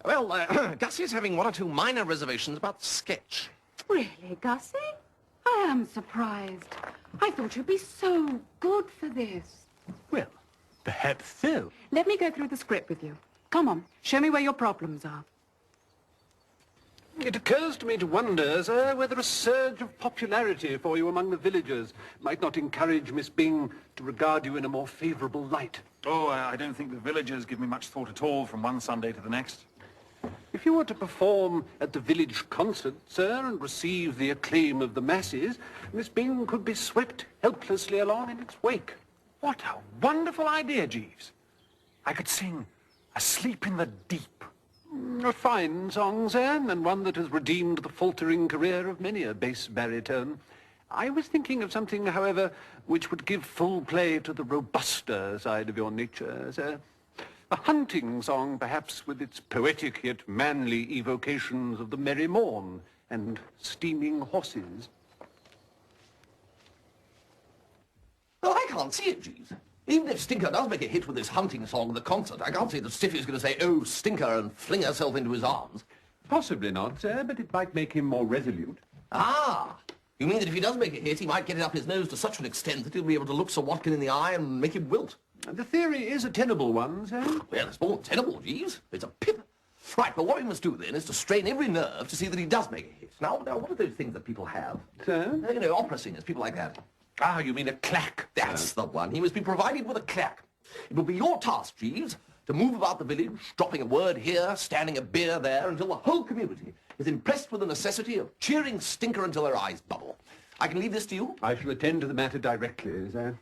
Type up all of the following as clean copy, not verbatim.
Well, Gussie's having one or two minor reservations about the sketch. Really, Gussie? I am surprised. I thought you'd be so good for this. Well, perhaps so. Let me go through the script with you. Come on, show me where your problems are. It occurs to me to wonder, sir, whether a surge of popularity for you among the villagers might not encourage Miss Byng to regard you in a more favourable light. Oh, I don't think the villagers give me much thought at all from one Sunday to the next. If you were to perform at the village concert, sir, and receive the acclaim of the masses, Miss Byng could be swept helplessly along in its wake. What a wonderful idea, Jeeves. I could sing Asleep in the Deep. A fine song, sir, and one that has redeemed the faltering career of many a bass baritone. I was thinking of something, however, which would give full play to the robuster side of your nature, sir. A hunting song, perhaps, with its poetic yet manly evocations of the merry morn and steaming horses. Well, I can't see it, Jeeves. Even if Stinker does make a hit with this hunting song at the concert, I can't see that Stiffy's going to say, "Oh, Stinker," and fling herself into his arms. Possibly not, sir, but it might make him more resolute. Ah! You mean that if he does make a hit, he might get it up his nose to such an extent that he'll be able to look Sir Watkin in the eye and make him wilt? The theory is a tenable one, sir. Well, it's more than tenable, Jeeves. It's a pip. Right, but what we must do then is to strain every nerve to see that he does make a hit. Now, what are those things that people have? Sir? You know, opera singers, people like that. Ah, you mean a clack. That's the one. He must be provided with a clack. It will be your task, Jeeves, to move about the village, dropping a word here, standing a beer there, until the whole community is impressed with the necessity of cheering Stinker until their eyes bubble. I can leave this to you? I shall attend to the matter directly, sir.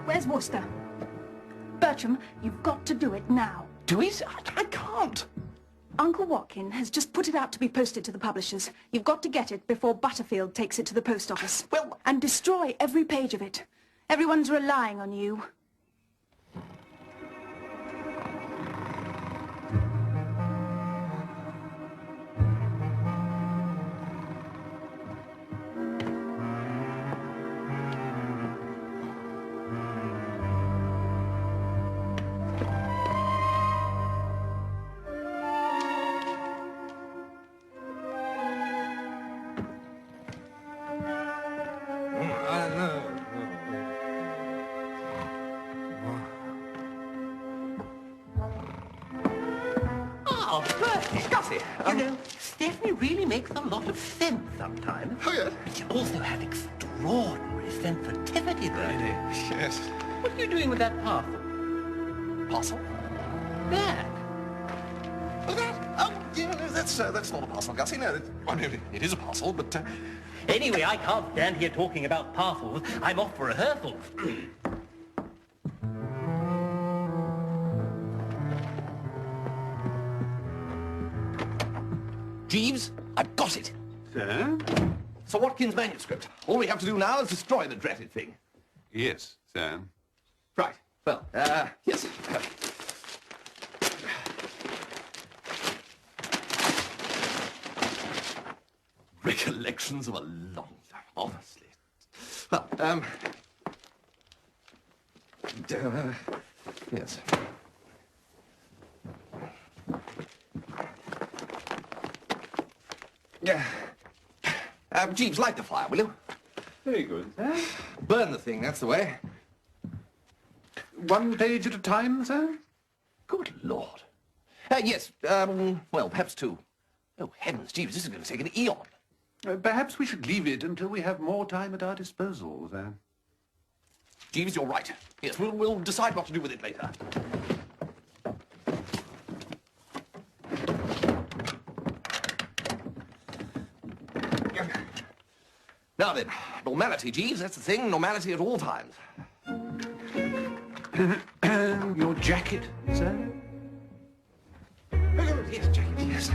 Where's Wooster? Bertram, you've got to do it now. Do it? I can't. Uncle Watkin has just put it out to be posted to the publishers. You've got to get it before Butterfield takes it to the post office. Well... And destroy every page of it. Everyone's relying on you. Oh, Bertie, Gussie. You know, Stephanie really makes a lot of sense sometimes. Oh, yes? But she also has extraordinary sensitivity, Bertie. Yes. What are you doing with that parcel? Parcel? That. Oh, that? Oh, yeah, no, that's not a parcel, Gussie. No, I mean, it is a parcel, but... Anyway, I can't stand here talking about parcels. I'm off for rehearsals. Jeeves, I've got it. Sir? Sir Watkin's manuscript. All we have to do now is destroy the dreaded thing. Yes, sir. Right. Well, yes. Recollections of a long time, honestly. Well, yes. Yeah. Jeeves, light the fire, will you? Very good, sir. Burn the thing, that's the way. One page at a time, sir? Good Lord. Yes, well, perhaps two. Oh, heavens, Jeeves, this is going to take an eon. Perhaps we should leave it until we have more time at our disposal, sir. Jeeves, you're right. Yes, we'll decide what to do with it later. Now then, normality, Jeeves, that's the thing. Normality at all times. Your jacket, sir? Yes, James, yes.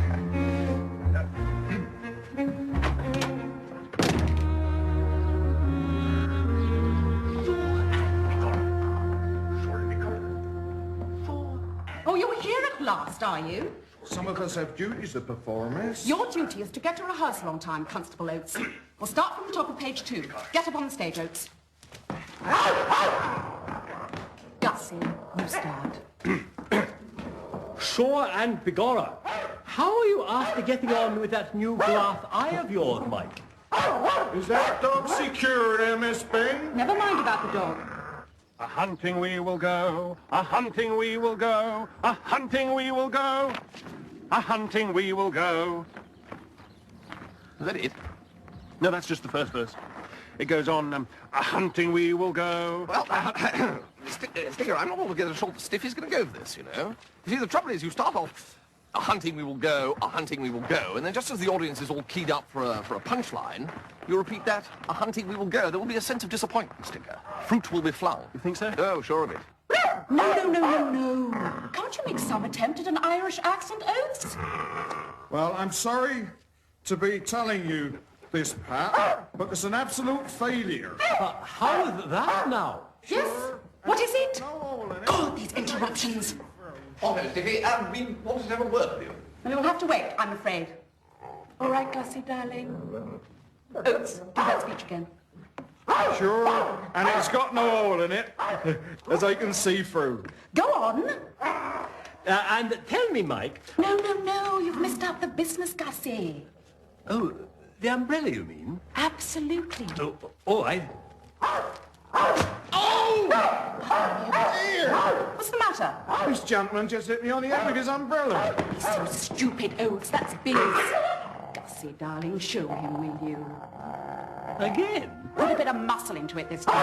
Oh, you're here at last, are you? Some of us have duties to perform, miss. Your duty is to get to rehearsal on time, Constable Oates. We'll start from the top of page 2. Get up on the stage, Oates. Gussie, you start. Shaw and Begorra, how are you after getting on with that new glass eye of yours, Mike? Is that dog secure, Miss Bing? Never mind about the dog. A-hunting we will go, a-hunting we will go, a-hunting we will go, a-hunting we will go. Is that it? No, that's just the first verse. It goes on, a-hunting we will go. Well, Stinger, I'm not altogether sure Stiff is going to go for this, you know. You see, the trouble is you start off, a-hunting we will go, a-hunting we will go, and then just as the audience is all keyed up for a punchline, you repeat that, a-hunting we will go. There will be a sense of disappointment, Stinger. Fruit will be flung. You think so? Oh, sure of it. No. Can't you make some attempt at an Irish accent, Oates? Well, I'm sorry to be telling you this, Pat, but it's an absolute failure. How is that now? Yes? What is it? No, God, these interruptions. Oh, no, Stiffy, we wanted to have a word with you. Well, you'll have to wait, I'm afraid. All right, Gussie, darling. Oates, do that speech again. Sure, and it's got no hole in it, as I can see through. Go on. And tell me, Mike. No, you've missed out the business, Gussie. Oh, the umbrella, you mean? Absolutely. Oh, all right. What's the matter? This gentleman just hit me on the head with his umbrella. He's so stupid, Oates. That's Biz. Gussie, darling, show him, will you? Again? Put a bit of muscle into it this time.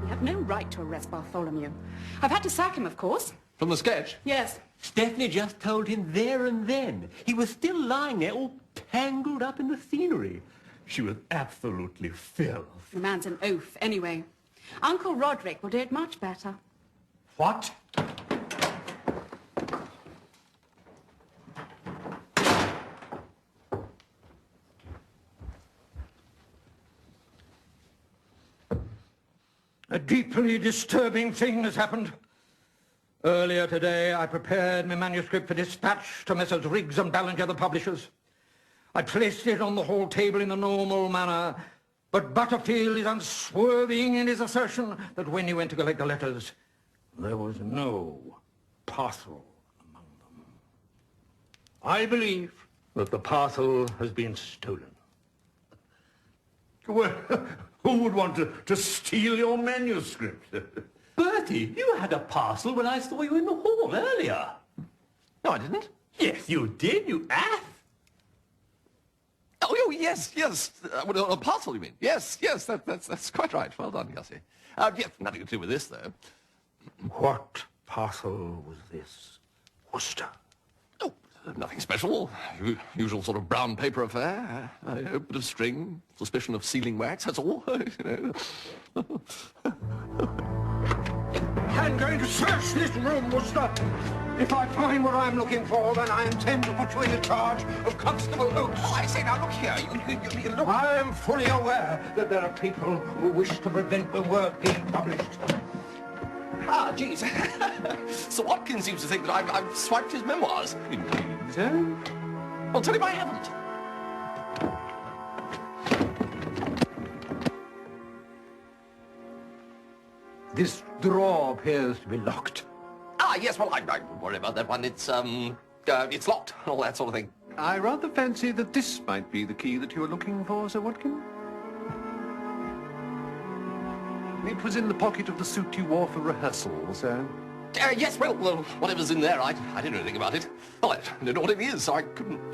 You have no right to arrest Bartholomew. I've had to sack him, of course. From the sketch? Yes. Stephanie just told him there and then. He was still lying there, all tangled up in the scenery. She was absolutely filth. The man's an oaf, anyway. Uncle Roderick will do it much better. What? A deeply disturbing thing has happened. Earlier today, I prepared my manuscript for dispatch to Messrs. Riggs and Ballinger, the publishers. I placed it on the hall table in the normal manner, but Butterfield is unswerving in his assertion that when he went to collect the letters, there was no parcel among them. I believe that the parcel has been stolen. Well, who would want to steal your manuscript? Bertie, you had a parcel when I saw you in the hall earlier. No, I didn't. Yes, you did, you ass. Oh, yes. A parcel, you mean? Yes, that's quite right. Well done, Gussie. Yes, nothing to do with this, though. What parcel was this, Wooster? Oh, nothing special. Usual sort of brown paper affair. A bit of string, suspicion of sealing wax, that's all. You know. I'm going to search this room, Wooster. If I find what I'm looking for, then I intend to put you in charge of Constable Oates. Oh, I say, now look here. You look. I am fully aware that there are people who wish to prevent the work being published. Ah, geez. Sir Watkins seems to think that I've swiped his memoirs. So? Well, tell him I haven't. This drawer appears to be locked. Ah, yes, well, I don't worry about that one. It's locked, and all that sort of thing. I rather fancy that this might be the key that you were looking for, Sir Watkin. It was in the pocket of the suit you wore for rehearsal, sir. Yes, well, whatever's in there, I didn't know anything about it. Well, I don't know what it is, so I couldn't